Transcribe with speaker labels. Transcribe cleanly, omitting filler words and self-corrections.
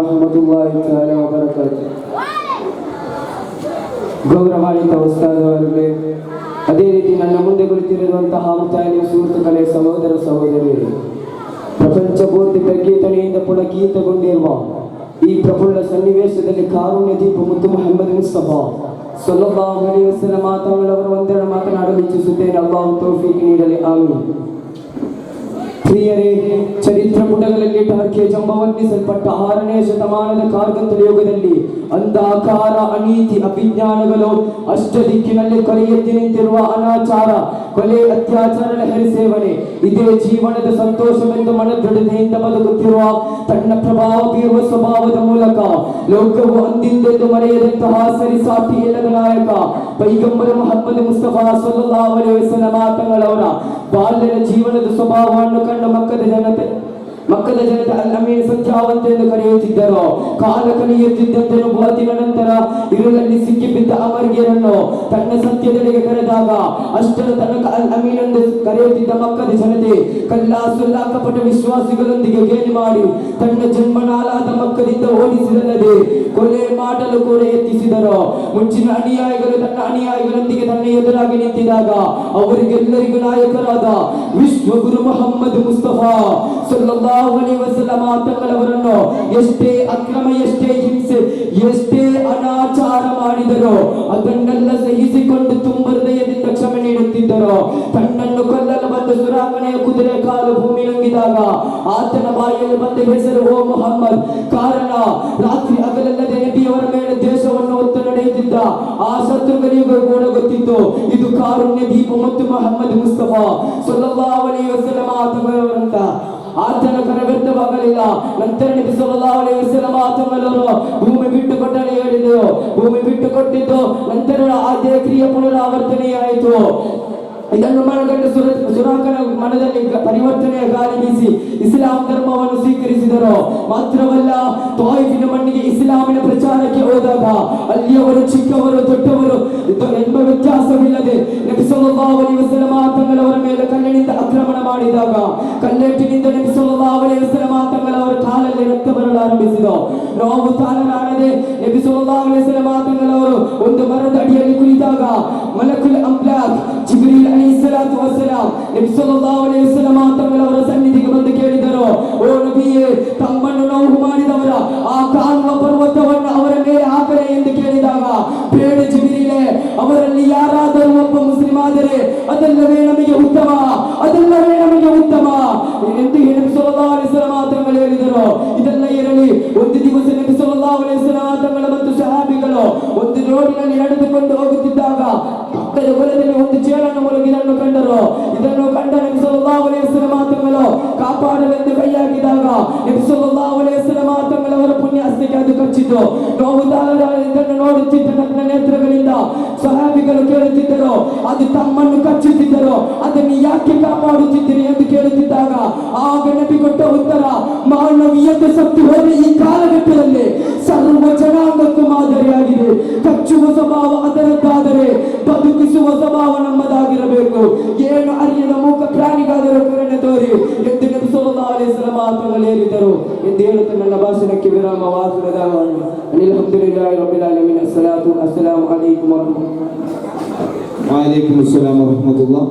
Speaker 1: ವರಹಮತುಲ್ಲಾಹಿ ತಆಲಾ ವಬರಕಾತುಹು. ಗೌರವಾನ್ವಿತ ಉಸ್ತಾದವರಿಗೆ, ಅದೇ ರೀತಿ ನನ್ನ ಮುಂದೆ ಕುಳಿತಿರುವಂತಹ ಮುತಾಲಿಮ್ ಸುಹೃತ್ತುಗಳೇ, ಸಹೋದರ ಸಹೋದರಿಯರೇ, ಪ್ರಪಂಚ ಪೂರ್ತಿ ಪ್ರಕೀರ್ತನೆಯಿಂದ ಪುಳಕೀತಗೊಂಡಿರುವ ಈ ಪ್ರಫುಲ್ಲ ಸನ್ನಿವೇಶದಲ್ಲಿ ಕಾರುಣ್ಯ ದೀಪ ಮುತ್ತು ಮುಹಮ್ಮದ್ ಮುಸ್ತಫಾ ಸಲ್ಲಲ್ಲಾಹು ಅಲೈಹಿ ವಸಲ್ಲಂ ತಗಳವರ ಒಂದೆರಡು ಮಾತನಾಡಲು ಇಚ್ಛಿಸುತ್ತೇನೆ. ಅಲ್ಲಾಹು ತೌಫೀಕ್ ನೀಡಲಿ, ಆಮೀನ್. ಪ್ರಿಯರೇ, ಚರಿತ್ರ ಪುಟಗಳಲ್ಲಿ ಟಾರ್ಕೆ ಜಂಬವನ್ನಿಸಲ್ಪಟ್ಟ 6ನೇ ಶತಮಾನದ ಕಾರ್ಗಂತಲ ಯುಗದಲ್ಲಿ ಅಂಧಾಕಾರ, ಅನೀತಿ, ಅಭಿಜ್ಞಾನಗಳು ಅಷ್ಟದಿಕ್ಕಿನಲ್ಲಿ ಕೊಲೆಯೆತ್ತಿ ನಿಂತಿರುವ ಅನಾಚಾರ, ಕೊಲೆ, ಅತ್ಯಾಚಾರದ ಹೆರಿಸೇವನೆ ಇದೇ ಜೀವನದ ಸಂತೋಷವೆಂದು ಮನದೃಢತೆಯಿಂದ ಬದುಕುತ್ತಿರುವ ತನ್ನ ಪ್ರಭಾವ ಬೀರುವ ಸ್ವಭಾವದ ಮೂಲಕ ಲೋಕವು ಅಂದಿಂದೆಂದು ಮರೆಯದಂತಹ ಸರಿಸಾಟಿ ಇಲ್ಲದ ನಾಯಕ ಪೈಗಂಬರ ಮುಹಮ್ಮದ್ ಮುಸ್ತಫಾ ಸಲ್ಲಲ್ಲಾಹು ಅಲೈಹಿ ವಸಲ್ಲಂ ತಗಳವರ ಬಾಲ್ಯದ ಜೀವನದ ಸ್ವಭಾವವನ್ನು ಕಂಡ ಮಕ್ಕದ ಜನತೆ ಅಲ್ ಅಮೀನ್ ಸತ್ಯಾವಂತ ಎಂದು ಕರೆಯುತ್ತಿದ್ದರು. ಕಾಲ ಕಲಿಯುತ್ತಿದ್ದಂತೆ ನುಬುವತ್ತಿನ ನಂತರ ಇರುಳಲ್ಲಿ ಸಿಕ್ಕಿಬಿದ್ದ ಅಮರ್ಗೆಯನ್ನು ತನ್ನ ಸತ್ಯದೆಡೆಗೆ ಕರೆದಾಗ ಅಷ್ಟರ ತನಕ ಅಲ್ ಅಮೀನ್ ಎಂದು ಕರೆಯುತ್ತಿದ್ದ ಮಕ್ಕದ ಜನತೆ ಕಲ್ಲಾಸುಲ್ಲಾ ಕಪಟ ವಿಶ್ವಾಸಿಗಳೊಂದಿಗೆ ಗೇಲಿ ಮಾಡಿ ತನ್ನ ಜನ್ಮನಾಳಾದ ಮಕ್ಕಳಿಂದ ಓಡಿಸಿದಲ್ಲದೆ ಕೊಲೆ ಮಾಡಲು ಕೂಡ ಯತ್ನಿಸಿದರು. ಮುಂಚಿನ ಅನುಯಾಯಿಗಳು ತನ್ನ ಅನುಯಾಯಿಗಳೊಂದಿಗೆ ತನ್ನ ಎದುರಾಗಿ ನಿಂತಿದಾಗ ಅವರಿಗೆಲ್ಲರಿಗೂ ನಾಯಕರಾದ ವಿಶ್ವಗುರು ಮುಹಮ್ಮದ್ ಮುಸ್ತಫಾ ಸಲ್ಲಲ್ಲಾಹು ಅಲೈಹಿ ವಸಲ್ಲಂ ತಗಳವರನ್ನು ಎಷ್ಟೇ ಅಕ್ರಮ, ಎಷ್ಟೇ ಹಿಂಸೆ, ಎಷ್ಟೇ ಅನಾಚಾರ ಮಾಡಿದರು ಅದನ್ನೆಲ್ಲ ಸಹಿಸಿಕೊಂಡು ತುಂಬ ಹೃದಯದಿಂದ ಕ್ಷಮೆ ನೀಡುತ್ತಿದ್ದರು. ತನ್ನನ್ನು ಕೊಲ್ಲಲು ಬಂದ ಸುರಾಕನೆಯ ಕುದುರೆ ಕಾಲು ಭೂಮಿ ನುಂಗಿದಾಗ ಆತನ ಬಾಯಲ್ಲಿ ಬಂದ ಹೆಸರು ಓ ಮುಹಮ್ಮದ್. ಕಾರಣ ರಾತ್ರಿ ಹಗಲಲ್ಲದೆ ನಬಿಯವರ ಮೇಲೆ ದೇಶವನ್ನು ಹೊತ್ತು ನಡೆಯುತ್ತಿದ್ದ ಆ ಶತ್ರುಗಳಿಗೂ ಕೂಡ ಗೊತ್ತಿತ್ತು ಇದು ಕಾರುಣ್ಯ ದೀಪ ಮತ್ತು ಮುಹಮ್ಮದ್ ಮುಸ್ತಫಾ ಸಲ್ಲಲ್ಲಾಹು ಅಲೈಹಿ ವಸಲ್ಲಂ ತಗಳವರಂತ. ಆತನ ಕರವ್ಯರ್ಥವಾಗಲಿಲ್ಲ. ನಂತರ ನಬಿ ಸಲ್ಲಲ್ಲಾಹು ಅಲೈಹಿ ವಸಲ್ಲಂ ತಗಳವರು ಭೂಮಿ ಬಿಟ್ಟು ಕೊಟ್ಟರೆ ಹೇಳಿದರು. ಭೂಮಿ ಬಿಟ್ಟು ಕೊಟ್ಟಿದ್ದು ನಂತರ ಅದೇ ಕ್ರಿಯೆ ಪುನರಾವರ್ತನೆಯಾಯಿತು. ಇದನ್ನು ಮನಗಂಡ ಸುರಾಕನ ಮನದಲ್ಲಿ ಪರಿವರ್ತನೆಯ ಗಾಳಿ ಬೀಸಿ ಇಸ್ಲಾಂ ಧರ್ಮವನ್ನು ಸ್ವೀಕರಿಸಿದರು. ಮಾತ್ರವಲ್ಲ, ತಾಯಿಫಿನ ಮಣ್ಣಿಗೆ ಇಸ್ಲಾಮಿನ ಪ್ರಚಾರಕ್ಕೆ ಹೋದಾಗ ಅಲ್ಲಿಯವರು ಚಿಕ್ಕವರು ದೊಡ್ಡವರು ಎಂಬ ವ್ಯತ್ಯಾಸವಿಲ್ಲದೆ ನಬಿ ಸಲ್ಲಲ್ಲಾಹು ಅಲೈಹಿ ವಸಲ್ಲಂ ತಗಳವರ ಮೇಲೆ ಕಲ್ಲಿನಿಂದ ಆಕ್ರಮಣ ಮಾಡಿದಾಗ ಕಲ್ಲೇಟಿನಿಂದ ನಬಿ ಸಲ್ಲಲ್ಲಾಹು ಅಲೈಹಿ ವಸಲ್ಲಂ ತಗಳವರ ಕಾಲಲ್ಲಿ ರಕ್ತ ಬರಲಾರಂಭಿಸಿದರು. ನೋವು ತಾಳಲಾರದೆ ನಬಿ ಸಲ್ಲಲ್ಲಾಹು ಅಲೈಹಿ ವಸಲ್ಲಂ ತಗಳವರು ಒಂದು ಮರದ ಅಡಿಯಲ್ಲಿ ಕುಳಿತಾಗ ಮಲಕುಲ್ ಅಮ್ಲಾಕ್ ಜಿಬ್ರೀಲ್ ಅಲೈಹಿಸ್ಸಲಾತು ವಸ್ಸಲಾಂ ನಬಿ ಸಲ್ಲಲ್ಲಾಹು ಅಲೈಹಿ ವಸಲ್ಲಂ ತಗಳವರ ಸನ್ನಿಧಿಗೆ ಬಂದು ಕೇಳಿದರು, ಓ ನಬಿಯೇ, ತಮ್ಮನ್ನು ನೋವು ಮಾಡಿದವರ ಆ ಕಾಣುವ ಪರ್ವತವನ್ನು ಅವರ ಮೇಲೆ ಹಾಕಲೇ ಎಂದು ಕೇಳಿದಾಗ, ಬೇಡ ಜಿಬ್ರೀಲೇ, ಅವರಲ್ಲಿ ಯಾರಾದರೂ ಒಬ್ಬ ಮುಸ್ಲಿಂ ಆದರೆ ಅದೆಲ್ಲವೇ ನಮಗೆ ಉತ್ತಮ, ಅದೆಲ್ಲವೇ ನಮಗೆ ಉತ್ತಮ ಎಂದು ನಬಿ ಸಲ್ಲಲ್ಲಾಹು ಅಲೈಹಿ ವಸಲ್ಲಂ ತಗಳು ಹೇಳಿದರು. ಇದೆಲ್ಲ ಇರಲಿ, ಒಂದು ದಿವಸ ನಬಿ ಸಲ್ಲಲ್ಲಾಹು ಅಲೈಹಿ ವಸಲ್ಲಂ ತಗಳು ಮತ್ತು ಸಹಾಬಿಗಳು ಒಂದು ರೋಡಿನಲ್ಲಿ ನಡೆದುಕೊಂಡು ಹೋಗುತ್ತಿದ್ದಾಗ ಪಕ್ಕದ ಹೊಲದಲ್ಲಿ ಒಂದು ಚೇಳನ್ನು ಮುಳುಗಿದನ್ನು ಕಂಡರು. ಇದನ್ನು ಕಂಡ ನಬಿ ಸಲ್ಲಲ್ಲಾಹು ಅಲೈಹಿ ವಸಲ್ಲಂ ತಗಳು ಕಾಪಾಡಲೆಂದು ಕೈ ಹಾಕಿದಾಗ ನಬಿ ಸಲ್ಲಲ್ಲಾಹು ಅಲೈಹಿ ವಸಲ್ಲಂ ತಗಳವರ ಪುಣ್ಯ ಹಸ್ತಕ್ಕೆ ಅದು ಕಚ್ಚಿತು. ನೋವು ತಾಳಲಾರದೆ ಇದನ್ನು ನೋಡುತ್ತಿದ್ದ ನನ್ನ ನೇತ್ರಗಳಿಂದ ಸಹಾಬಿಗಳು ಕೇಳುತ್ತಿದ್ದರು, ಅದು ತಮ್ಮನ್ನು ಕಚ್ಚುತ್ತಿದ್ದರು, ಅದನ್ನು ಯಾಕೆ ಕಾಪಾಡುತ್ತಿದ್ದೀರಿ ಎಂದು ಕೇಳುತ್ತಿದ್ದಾಗ ಆಗ ನಬಿ ಕೊಟ್ಟ ಉತ್ತರ, ಮಾನವೀಯತೆ ಸತ್ತು ಹೋದ ಈ ಕಾಲಘಟ್ಟದಲ್ಲಿ ಸರ್ವ ಜನಾಂಗಕ್ಕೂ ಮಾದರಿಯಾಗಿದೆ. ಕಚ್ಚುವ ಸ್ವಭಾವ ಅದರದ್ದಾದರೆ ಬದುಕಿಸುವ ಸ್ವಭಾವ ನಮ್ಮದಾಗಿರಬೇಕು. ಏನು ಅರಿಯದ ಮೂಕ ಪ್ರಾಣಿಗಾದರೂ ಕರುಣೆ ತೋರಿ ಎಂದು ನಬಿ ಸಲ್ಲಲ್ಲಾಹು ಅಲೈಹಿ ವಸಲ್ಲಂ ತಗಳು ಹೇಳಿದರು ಎಂದು ಹೇಳುತ್ತಾ ನನ್ನ ಭಾಷಣಕ್ಕೆ ವಿರಾಮ. ಅಲ್ಹಮ್ದುಲಿಲ್ಲಾಹಿ ರಬ್ಬಿಲ್ ಆಲಮೀನ್. ಅಸ್ಸಲಾಮು ಅಲೈಕುಂ ವರಹಮತುಲ್ಲಾಹ್.
Speaker 2: ವಅಲೈಕುಂ ಅಸ್ಸಲಾಂ ವರಹಮತುಲ್ಲಾಹ್.